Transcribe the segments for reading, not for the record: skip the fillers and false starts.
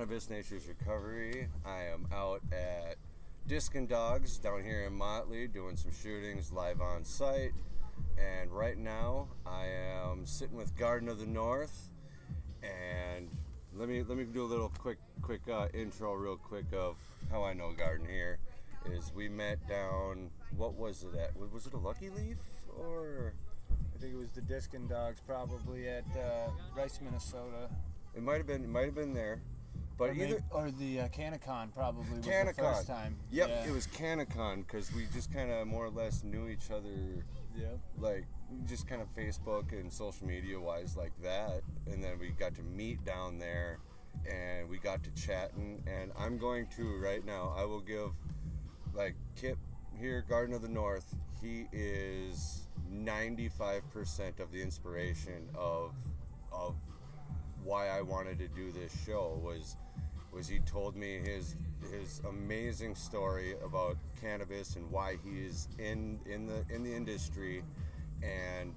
Cannabis Nature's Recovery. I am out at Disc and Dogs down here in Motley doing some shootings live on site. And right now I am sitting with Garden of the North. And let me do a little quick intro real quick of how I know Garden here. Is we met down, what was it at? Was it a Lucky Leaf or? I think it was the Disc and Dogs, probably at Rice, Minnesota. It might have been there, but or the Canacon probably was Canacon. The first time. Yep, yeah. It was Canacon because we just kind of more or less knew each other. Yep. Like just kind of Facebook and social media wise like that, and then we got to meet down there, and we got to chatting. And I'm going to right now. I will give like Kip here, Garden of the North. He is 95% of the inspiration of why I wanted to do this show was he told me his amazing story about cannabis and why he is in the industry and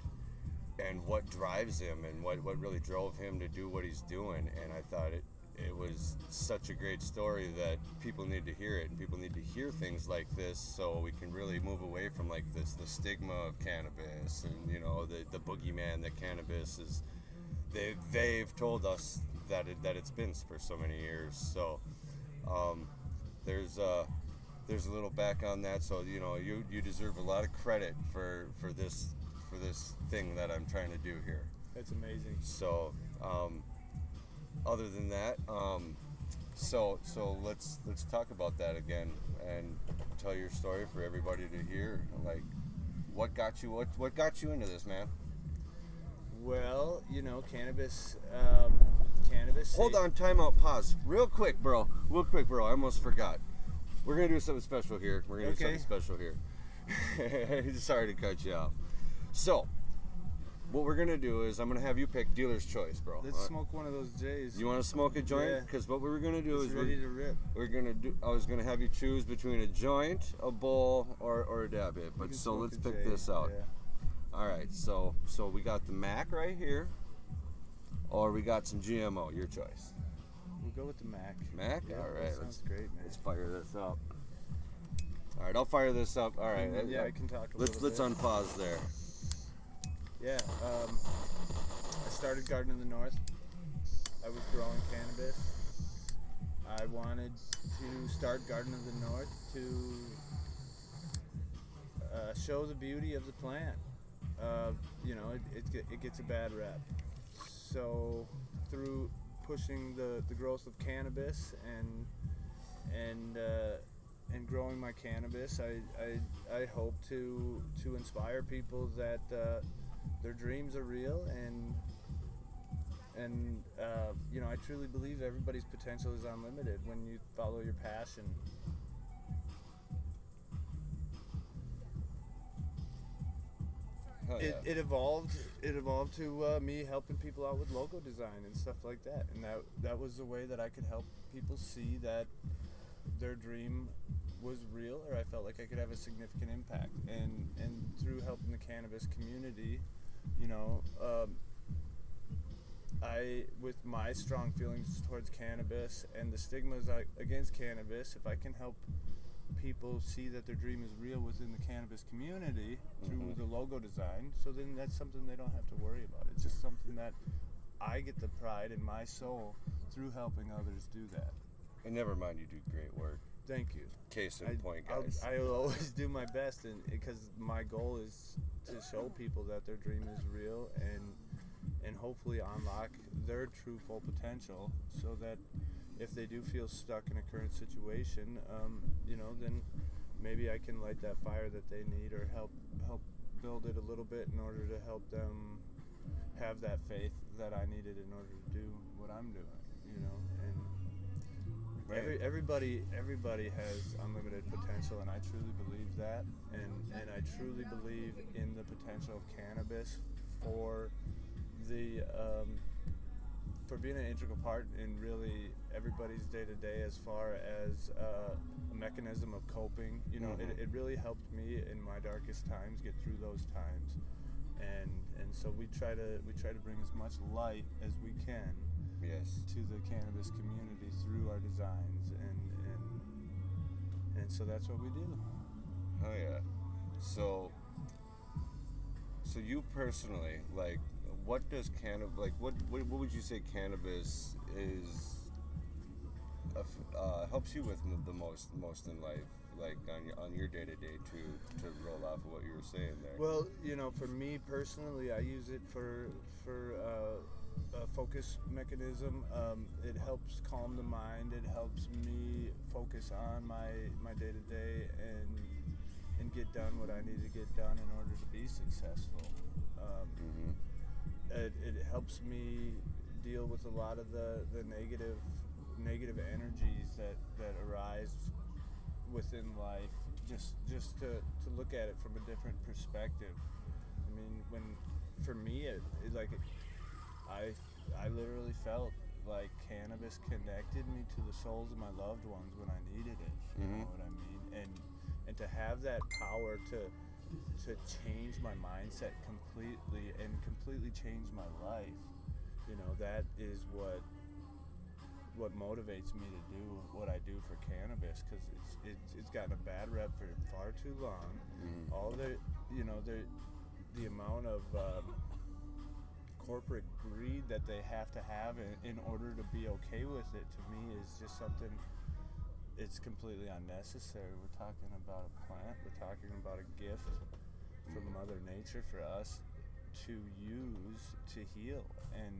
what drives him and what really drove him to do what he's doing. And I thought it was such a great story that people need to hear it, and people need to hear things like this so we can really move away from like the stigma of cannabis and the boogeyman that cannabis is. They've told us that it's been for so many years. So there's a little back on that. So you deserve a lot of credit for this thing that I'm trying to do here. That's amazing. So other than that, so let's talk about that again and tell your story for everybody to hear. Like, what got you into this, man? Well, cannabis. Hold on, time out, pause. Real quick, bro. I almost forgot. We're going to do something special here. Sorry to cut you off. So, what we're going to do is I'm going to have you pick dealer's choice, bro. Let's smoke one of those J's. You want to smoke a joint? Because what we're going to do is ready to rip. I was going to have you choose between a joint, a bowl, or a dab it. But so let's pick this out. Yeah. All right, so we got the Mac right here, or we got some GMO. Your choice. We'll go with the Mac. Mac? Yeah, all right. Sounds great, man. Let's fire this up. All right, I'll fire this up. All right. Yeah, I can talk a little bit. Let's unpause there. Yeah, I started Garden of the North. I was growing cannabis. I wanted to start Garden of the North to show the beauty of the plant. It gets a bad rep. So through pushing the growth of cannabis and growing my cannabis, I hope to inspire people that their dreams are real and I truly believe everybody's potential is unlimited when you follow your passion. It evolved to me helping people out with logo design and stuff like that, and that was the way that I could help people see that their dream was real, or I felt like I could have a significant impact. And through helping the cannabis community, I, with my strong feelings towards cannabis and the stigmas against cannabis, if I can help people see that their dream is real within the cannabis community through the logo design, so then that's something they don't have to worry about. It's just something that I get the pride in my soul through helping others do that. And never mind, you do great work. Thank you. Case in point, guys. I'll always do my best, because my goal is to show people that their dream is real and hopefully unlock their true full potential, so that if they do feel stuck in a current situation, then maybe I can light that fire that they need, or help build it a little bit in order to help them have that faith that I needed in order to do what I'm doing, and right. Everybody has unlimited potential, and I truly believe that, and I truly believe in the potential of cannabis for being an integral part in really everybody's day-to-day, as far as a mechanism of coping. It really helped me in my darkest times get through those times, and so we try to bring as much light as we can Yes. to the cannabis community through our designs, and so that's what we do. Oh yeah. So you personally, like, what does cannabis, like, what would you say cannabis is helps you with the most in life, like on your day to day, to roll off of what you were saying there? Well, for me personally, I use it for a focus mechanism. It helps calm the mind. It helps me focus on my day to day and get done what I need to get done in order to be successful. It helps me deal with a lot of the negative energies that arise within life, just to look at it from a different perspective. I mean, for me, I literally felt like cannabis connected me to the souls of my loved ones when I needed it. You know what I mean? And to have that power to change my mindset completely change my life, that is what motivates me to do what I do for cannabis, because it's gotten a bad rep for far too long. All the amount of corporate greed that they have to have in order to be okay with it, to me, is just something. It's completely unnecessary. We're talking about a plant. We're talking about a gift from Mother Nature for us to use to heal, and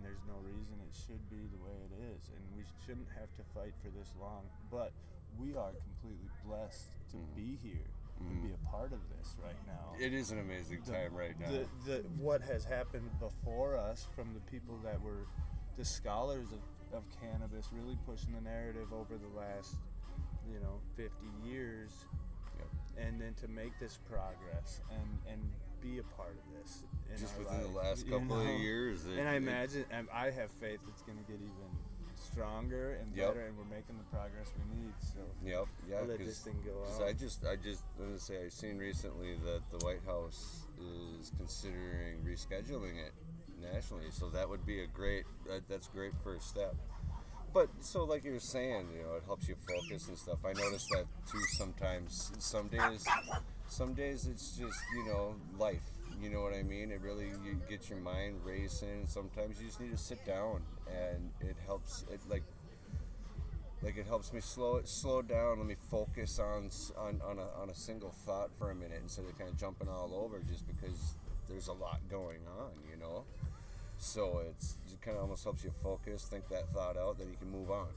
there's no reason it should be the way it is, and we shouldn't have to fight for this long. But we are completely blessed to be here and be a part of this right now. It is an amazing time right now. What has happened before us, from the people that were the scholars of cannabis, really pushing the narrative over the last 50 years, and then to make this progress and be a part of this in just our within life, the last couple of years. And I imagine, and I have faith it's going to get even stronger and better, and we're making the progress we need. So I'll let this thing go out. I just I'm gonna say, I've seen recently that the White House is considering rescheduling it nationally. So that would be that's a great first step. But so, like you were saying, it helps you focus and stuff. I noticed that too sometimes. Some days it's just, life. You know what I mean? It really, you get your mind racing. Sometimes you just need to sit down, and it helps. It helps me slow down. Let me focus on a single thought for a minute instead of kind of jumping all over, just because there's a lot going on. So it kind of almost helps you focus, think that thought out, then you can move on.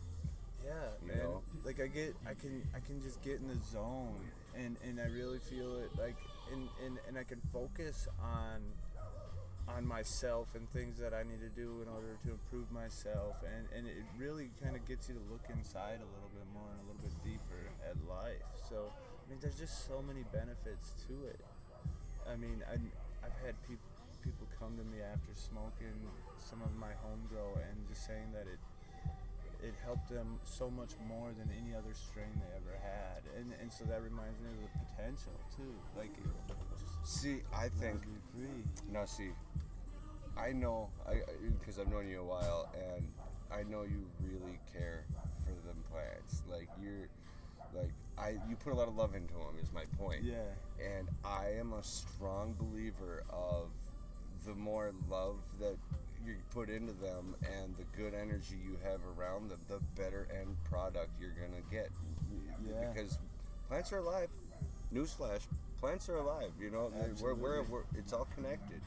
Yeah, man. Like I can just get in the zone, and I really feel it, like, and I can focus on myself and things that I need to do in order to improve myself, and it really kind of gets you to look inside a little bit more and a little bit deeper at life. So there's just so many benefits to it. I've had people come to me after smoking some of my home grow and just saying that it helped them so much more than any other strain they ever had, and so that reminds me of the potential too. Like, I know, because I've known you a while, and I know you really care for them plants. You put a lot of love into them, is my point. Yeah. And I am a strong believer of the more love that you put into them and the good energy you have around them, the better end product you're gonna get. Yeah. Because plants are alive. Newsflash: plants are alive. We're it's all connected,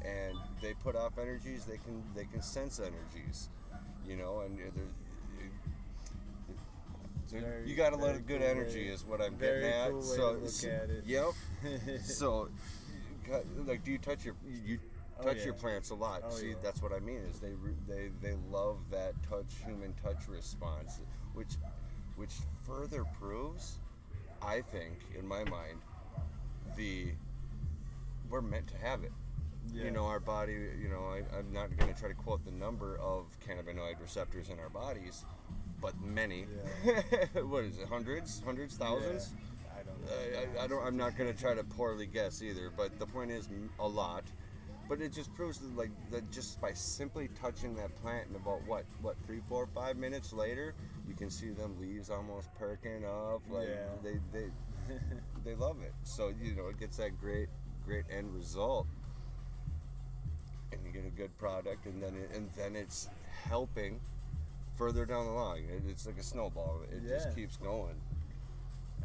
and they put off energies. They can sense energies. And you got a lot of good energy, is what I'm getting at. Cool way to look at it. Yep. So, do you touch your your plants a lot? That's what I mean. Is they love that human touch response, which further proves, I think, in my mind, we're meant to have it. Yeah. Our body. I'm not going to try to quote the number of cannabinoid receptors in our bodies, but many. Yeah. What is it? Hundreds, thousands? Yeah. I don't know. I'm not going to try to poorly guess either, but the point is a lot. But it just proves that, like, that just by simply touching that plant, and about what 3, 4, 5 minutes later, you can see them leaves almost perking up. Like they they love it. So it gets that great end result, and you get a good product, and then it's helping further down the line. It's like a snowball. It just keeps going.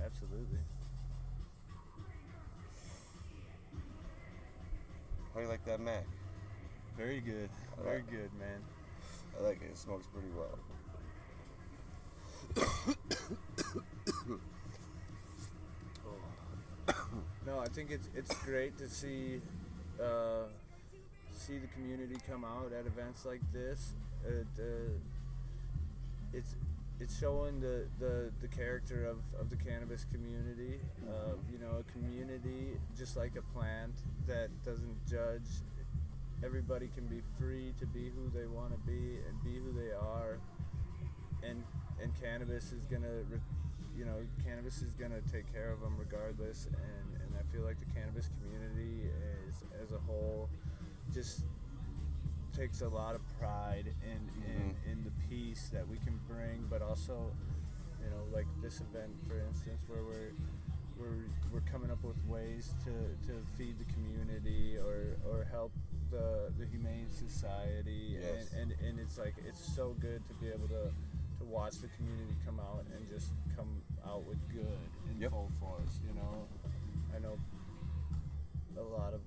Absolutely. How do you like that Mac? Very good. Very good, man. I like it. It smokes pretty well. No, I think it's great to see the community come out at events like this. It's showing the character of the cannabis community. A community just like a plant that doesn't judge. Everybody can be free to be who they want to be and be who they are. And cannabis is gonna take care of them regardless. And I feel like the cannabis community as a whole just takes a lot of pride in the peace that we can bring, but also, like this event, for instance, where we're coming up with ways to feed the community or help the Humane Society, yes. and it's like it's so good to be able to watch the community come out and just come out with good in full force. I know a lot of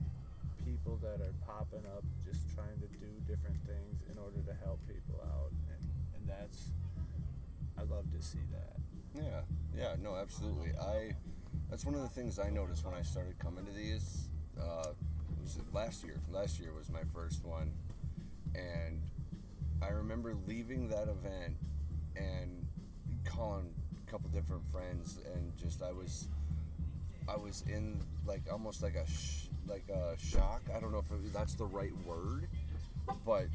people that are popping up just trying to do different things in order to help people out, and I love to see that. No, absolutely. That's one of the things I noticed when I started coming to these. Was it last year was my first one, and I remember leaving that event and calling a couple different friends, and just I was in like almost like a shock. I don't know if that's the right word, but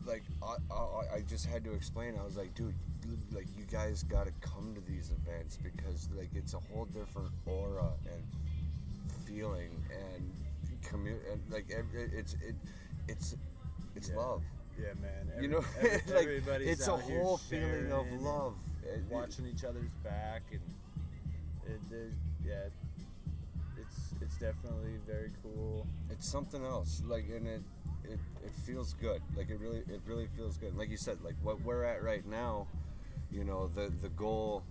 like I just had to explain. I was like, dude, like you guys got to come to these events because like it's a whole different aura and feeling and like it's love. Yeah, man. Everybody's it's a whole feeling of love, watching each other's back, and it's definitely very cool. It's something else, like, and it feels good. Like it really feels good. Like you said, like what we're at right now, the goal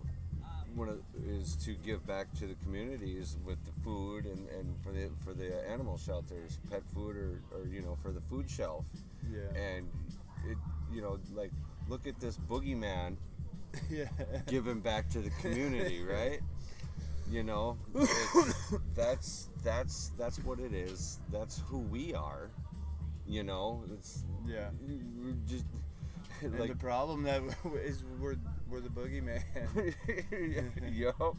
is to give back to the communities with the food and for the animal shelters, pet food or for the food shelf. Yeah. And it like look at this boogeyman giving back to the community, right? That's what it is. That's who we are. It's we're just and like the problem that is we're the boogeyman. Yup.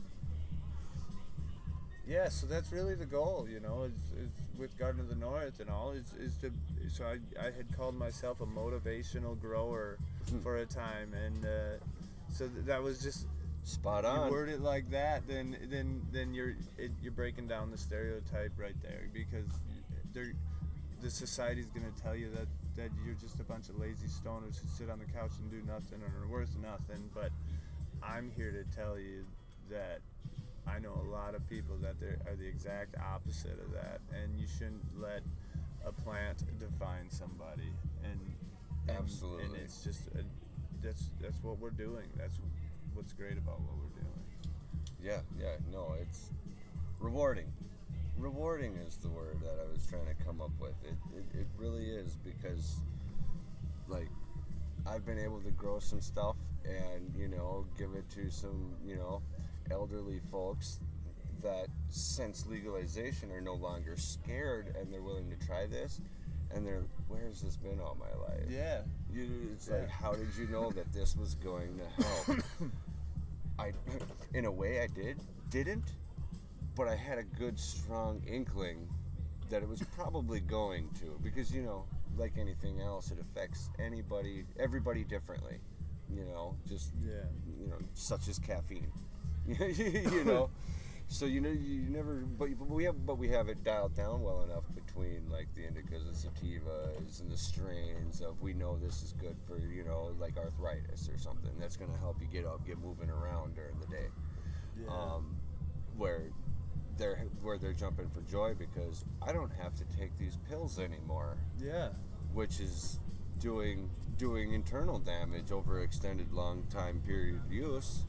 Yeah, so that's really the goal, is with Garden of the North and all, so I had called myself a motivational grower for a time, and so that was just spot on. You word it like that, then you're breaking down the stereotype right there, because the society's gonna tell you that you're just a bunch of lazy stoners who sit on the couch and do nothing and are worth nothing. But I'm here to tell you that I know a lot of people that are the exact opposite of that, and you shouldn't let a plant define somebody. And absolutely. And it's just that's what we're doing. That's what's great about what we're doing. Yeah. No, it's rewarding. Rewarding is the word that I was trying to come up with. It really is, because like I've been able to grow some stuff and give it to some elderly folks that since legalization are no longer scared and they're willing to try this, and where's this been all my life? Yeah. It's like, how did you know that this was going to help? In a way I didn't, but I had a good strong inkling that it was probably going to, because like anything else, it affects everybody differently, such as caffeine. So you never, but we have it dialed down well enough between like the indicas and sativas and the strains of we know this is good for like arthritis or something that's gonna help you get up, get moving around during the day. Yeah. Where they're jumping for joy because I don't have to take these pills anymore. Yeah. Which is doing internal damage over extended long time period use.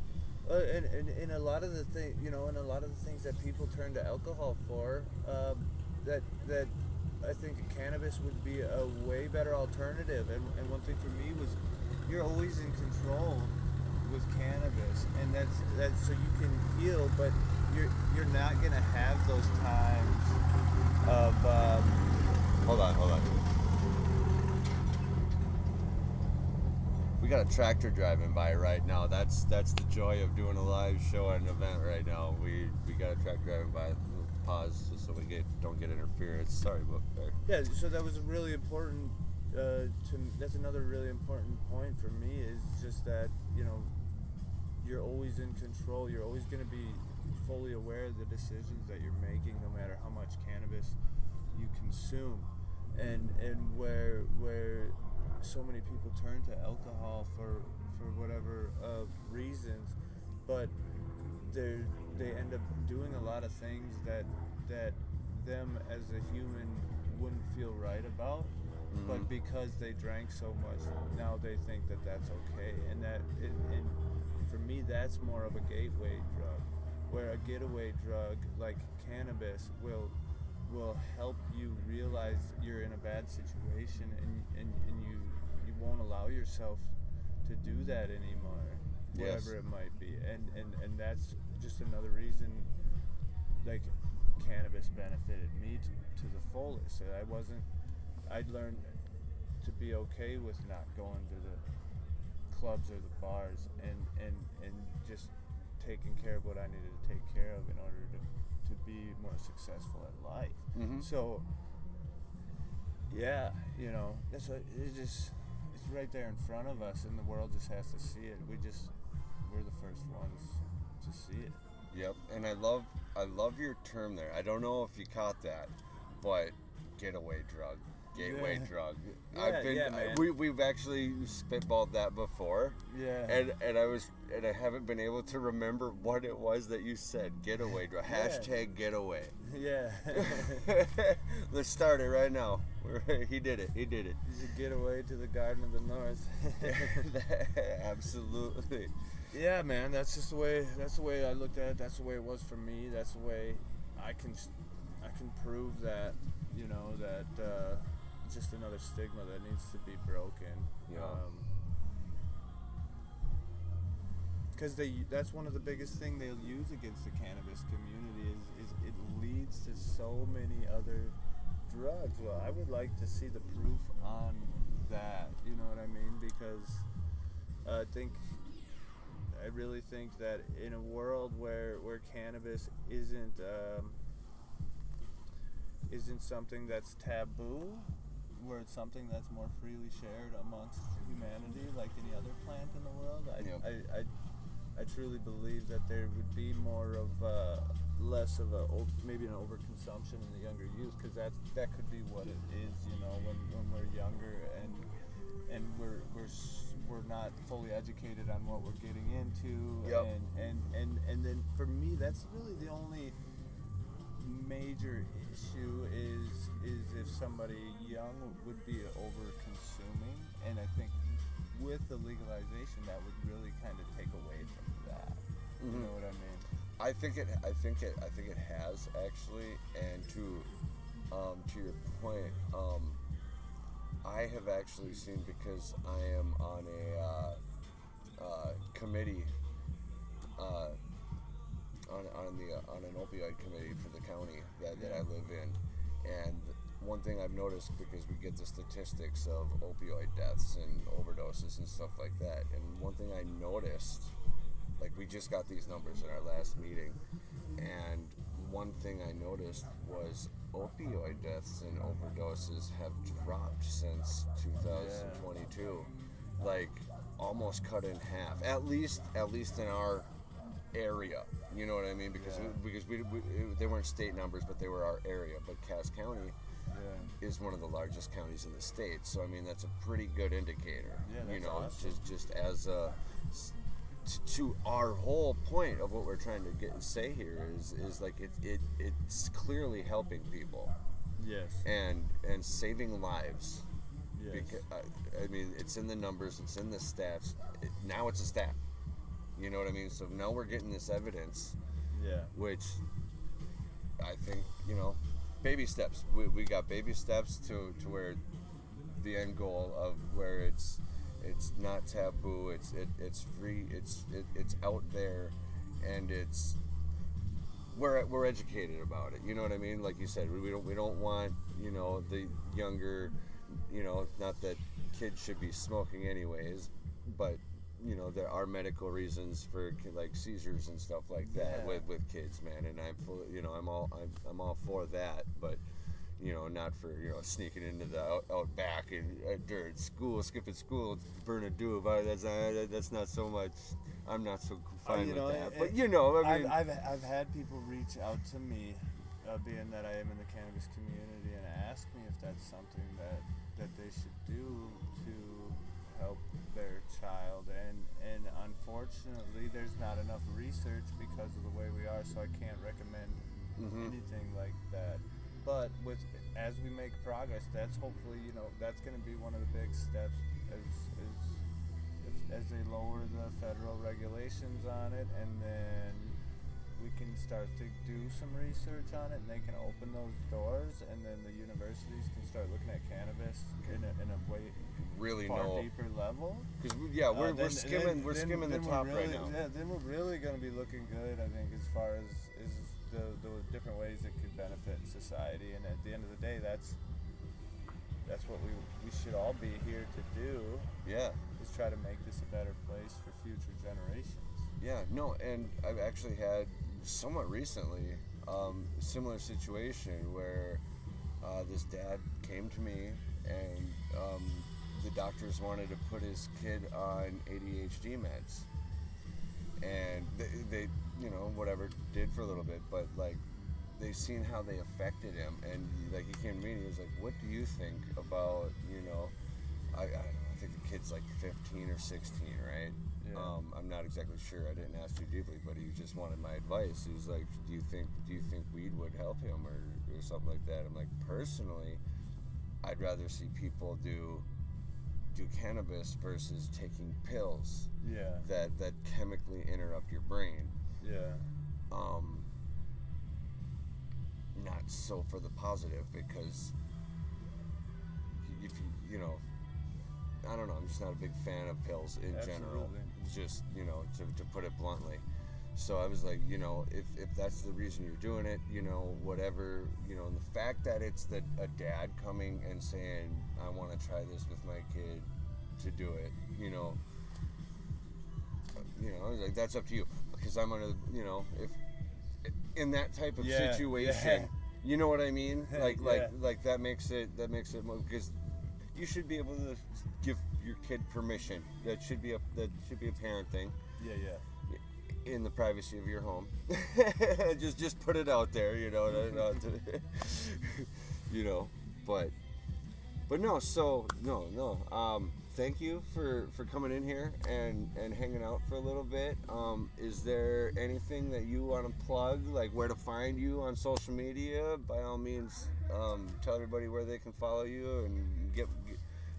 And a lot of the things that people turn to alcohol for, that I think cannabis would be a way better alternative. And one thing for me was, you're always in control with cannabis, and that's so you can heal, but you're not gonna have those times of. Hold on. We got a tractor driving by right now. That's the joy of doing a live show at an event right now. We got a tractor driving by. We'll pause just so we don't get interference. Sorry about that. Yeah, so that was a really important. That's another really important point for me, is just that you're always in control. You're always going to be fully aware of the decisions that you're making, no matter how much cannabis you consume, and where so many people turn to alcohol for whatever reasons, but they end up doing a lot of things that them as a human wouldn't feel right about, but because they drank so much, now they think that that's okay, and for me that's more of a gateway drug, where a getaway drug like cannabis will help you realize you're in a bad situation, and you won't allow yourself to do that anymore, whatever it might be, and that's just another reason like cannabis benefited me to the fullest. I'd learned to be okay with not going to the clubs or the bars, and just taking care of what I needed to take care of in order to be more successful in life. So yeah, that's what it's right there in front of us, and the world just has to see it. We're the first ones to see it. Yep, and I love your term there. I don't know if you caught that, but getaway drug, gateway drug. We've actually spitballed that before. Yeah. And I haven't been able to remember what it was that you said. Getaway drug. Hashtag getaway. Yeah. Let's start it right now. He did it. You should get away to the Garden of the North. Absolutely. Yeah, man. That's just the way I looked at it. That's the way it was for me. That's the way I can prove that that it's just another stigma that needs to be broken. Yeah. Because that's one of the biggest things they'll use against the cannabis community is it leads to so many other drugs. Well, I would like to see the proof on that, you know what I mean? Because I really think that in a world where cannabis isn't something that's taboo, where it's something that's more freely shared amongst humanity, like any other plant in the world, I truly believe that there would be more of less of maybe an overconsumption in the younger youth, because that could be what it is, when we're younger and we're not fully educated on what we're getting into. Yep. And then for me, that's really the only major issue is if somebody young would be over consuming, and I think with the legalization that would really kind of take away from that. You know what I mean? I think it has actually, and to your point, I have actually seen, because I am on a committee on an opioid committee for the county that I live in, and one thing I've noticed, because we get the statistics of opioid deaths and overdoses and stuff like that, and one thing I noticed, like we just got these numbers in our last meeting, and one thing I noticed was opioid deaths and overdoses have dropped since 2022, like almost cut in half, at least in our area. You know what I mean? Because they weren't state numbers, but they were our area. But Cass County is one of the largest counties in the state, so I mean that's a pretty good indicator. Yeah, that's you know, awesome. just as a to our whole point of what we're trying to say here is like it's clearly helping people. Yes. And saving lives. Yes. Because, I mean, it's in the numbers, it's in the stats. Now it's a stat. You know what I mean? So now we're getting this evidence. Yeah. Which I think, you know, baby steps. We got baby steps to where the end goal of where it's not taboo. It's free. It's out there, and we're educated about it. You know what I mean? Like you said, we don't want, you know, the younger, you know, not that kids should be smoking anyways, but you know there are medical reasons for like seizures and stuff like that with kids, man. And I'm full, you know, I'm all for that, but you know, not for, you know, sneaking into the out back and during school, skipping school, burn a doob. That's not so much. I'm not so fine with that. But you know, I mean, I've had people reach out to me, being that I am in the cannabis community, and ask me if that's something that they should do to help their child. And unfortunately, there's not enough research because of the way we are, so I can't recommend anything like that. But as we make progress, that's hopefully, you know, that's going to be one of the big steps as they lower the federal regulations on it, and then we can start to do some research on it, and they can open those doors, and then the universities can start looking at cannabis in a way really far deeper level. Because we're skimming the top right now. Yeah, then we're really going to be looking good, I think, as far as the different ways it could benefit society. And at the end of the day, that's what we should all be here to do. Yeah. Is try to make this a better place for future generations. Yeah, no, and I've actually had somewhat recently a similar situation where this dad came to me, and the doctors wanted to put his kid on ADHD meds, and they you know, whatever, did for a little bit, but like they seen how they affected him, and like he came to me and he was like, what do you think about, you know, I don't know, I think the kid's like 15 or 16, right? Yeah. I'm not exactly sure, I didn't ask too deeply, but he just wanted my advice. He was like, do you think weed would help him or something like that? I'm like, personally, I'd rather see people do cannabis versus taking pills that chemically interrupt your brain. Yeah. Not so for the positive, because if you know, I don't know, I'm just not a big fan of pills in general. Just, you know, to put it bluntly. So I was like, you know, if that's the reason you're doing it, you know, whatever, you know, and the fact that it's a dad coming and saying, I want to try this with my kid to do it, you know, I was like, that's up to you, because I'm gonna, you know, if in that type of situation, you know what I mean, like that makes it more, because you should be able to give your kid permission. That should be a parent thing. Yeah. In the privacy of your home. just put it out there, you know. You know, but no. So no. Thank you for coming in here and hanging out for a little bit. Is there anything that you want to plug, like where to find you on social media? By all means, tell everybody where they can follow you and get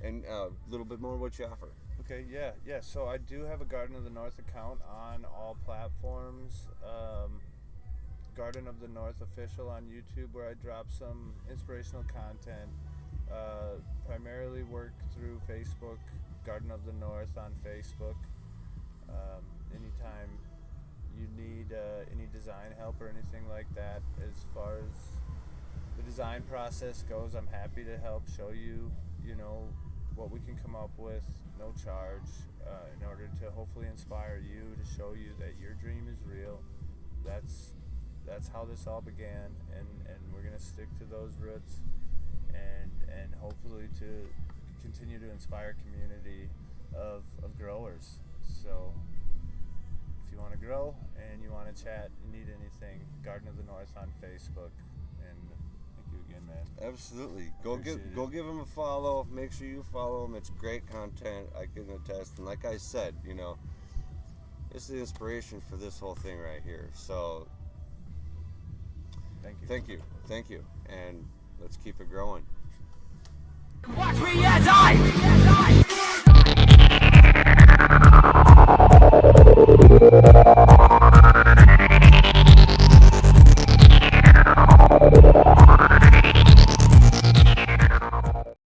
a little bit more what you offer. Okay, yeah. So I do have a Garden of the North account on all platforms. Garden of the North official on YouTube, where I drop some inspirational content. Primarily work through Facebook, Garden of the North on Facebook. Anytime you need any design help or anything like that, as far as the design process goes, I'm happy to help show you, you know, what we can come up with, no charge, in order to hopefully inspire you, to show you that your dream is real. That's how this all began, and we're gonna stick to those roots, and hopefully to continue to inspire a community of growers. So if you want to grow and you want want to chat, you need anything, Garden of the North on Facebook. And thank you again, man. Absolutely. Appreciate it. Go give him a follow. Make sure you follow him. It's great content. I can attest. And like I said, you know, this is the inspiration for this whole thing right here. So Thank you. thank you. And let's keep it growing. Watch me as I